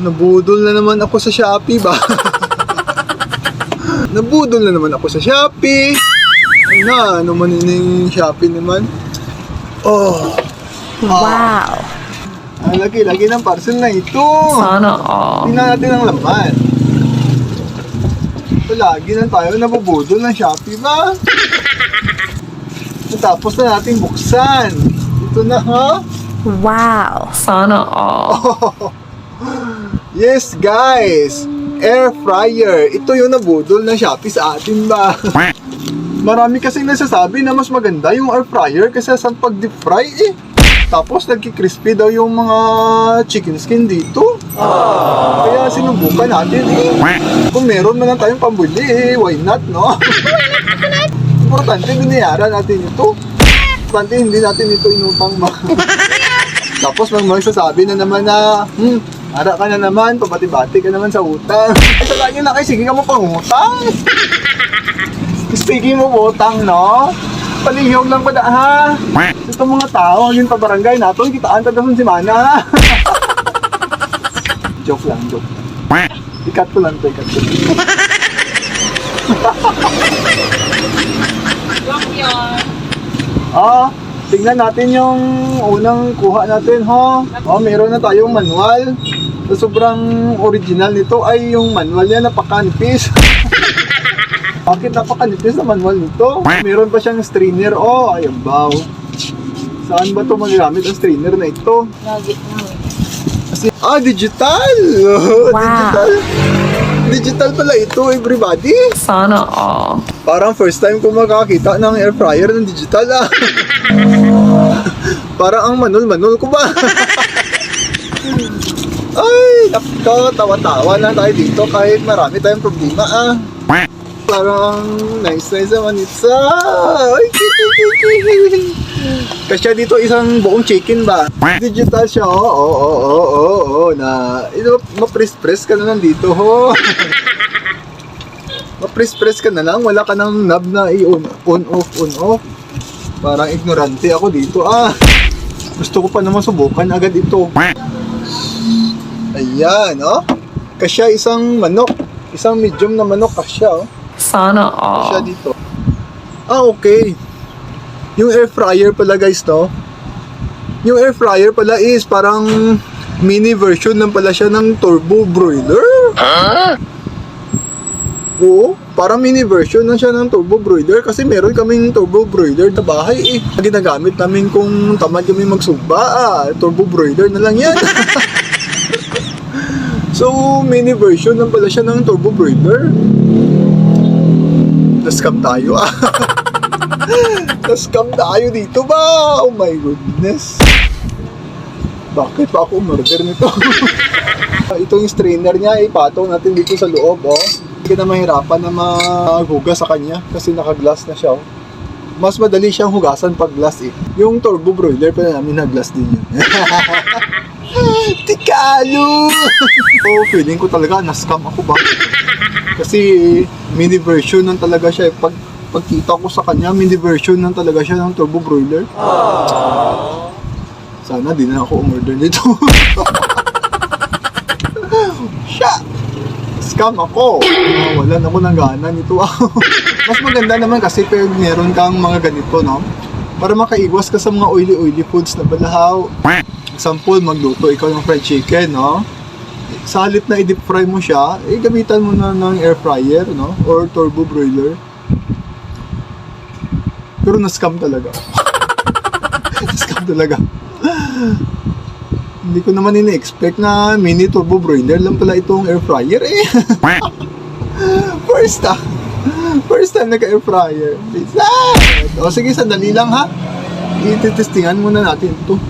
Nabudol na naman ako sa Shopee ba? Nabudol na naman ako sa Shopee. Ay na, ano man yung Shopee naman. Oh. Wow. Ang laki-laki ng parcel na ito. Sana all. Tingnan natin ang laman. Lagi na tayo nabubudol ng Shopee ba? Tapos na natin buksan. Ito na ha? Wow. Sana all. Yes guys! Air fryer. Ito yung nabudol ng Shopee sa atin ba? Marami kasing nasasabi na mas maganda yung air fryer kasi sa pag-deep fry eh. Tapos nagki-crispy daw yung mga chicken skin dito. Kaya sinubukan natin eh. Kung meron man lang tayong pambuli eh, why not no? Importante binayaran natin ito. Importante hindi natin ito inutang ba? Tapos magsasabi na naman na, ara ka na naman, pabati-bati ka naman sa utang. Ay, sa lagi na kayo, sige ka mo pangutang. Speaking mo utang, no? Palihog lang pa da, ha? Itong mga tao, yung pabarangay nato, kitaan ka doon si Mana. Joke lang, joke. Ikat ko lang to, ikat ko lang. Tingnan natin yung unang kuha natin, ho. Meron na tayong manual. So, sobrang original nito ay yung manual niya, napakanipis. Bakit napakanipis na manual nito? Meron pa siyang strainer. Ayan ba? Saan ba ito magagamit ang strainer na ito? Digital! Wow. Digital! Digital pala ito, everybody! Sana all. Parang first time ko makakita ng air fryer ng digital ah. Parang ang manol-manol ko ba? Ay, nako, tawa-tawa lang tayo dito kahit marami tayong problema ah. Parang nice naman ito. Ay, kasi dito isang buong chicken ba? Digital siya, na ito, ma-press-press ka na lang dito, ho. Ma-press-press ka na lang, wala ka ng knob na on-off. Parang ignorante ako dito, Gusto ko pa naman subukan agad ito. Ayan, Kasya isang manok, isang medium na manok kasya, Sana all. Kasya dito. Okay. Yung air fryer pala guys, no? Yung air fryer pala is parang mini version lang pala siya ng turbo broiler. Oo, parang mini version lang siya ng turbo broiler kasi meron kaming turbo broiler sa bahay eh. Ginagamit namin kung tamad kami magsuba, turbo broiler na lang yan. So, mini version lang pala siya ng turbo broiler. Na-scam tayo Na-scam tayo dito ba? Oh my goodness. Bakit pa ako umorder nito? Ito yung strainer niya, ipatong natin dito sa loob, Hindi na mahirapan na maghugas sa kanya kasi naka-glass na siya, Mas madali siyang hugasan pag glass eh. Yung turbo broiler pa namin na-glass din yun. Tikalo! Feeling ko talaga na-scam ako ba? Kasi mini version lang talaga siya. Pagkita ko sa kanya, mini version lang talaga siya ng turbo broiler. Sana di na ako umorder nito. Siya! Scam ako! Wala na ako ng gana nito. Mas maganda naman kasi pag meron kang mga ganito, no? Para makaiwas ka sa mga oily foods na balahaw. Example, magluto ikaw ng fried chicken, no? Sa halip na i-deep fry mo siya, gamitan mo na ng air fryer, no? Or turbo broiler. Pero na-scam talaga. Na-scam talaga. Hindi ko naman ini-expect na mini turbo broiler lang pala itong air fryer eh. First time naka-air fryer. Sige, sandali lang ha. I-testingan muna natin ito.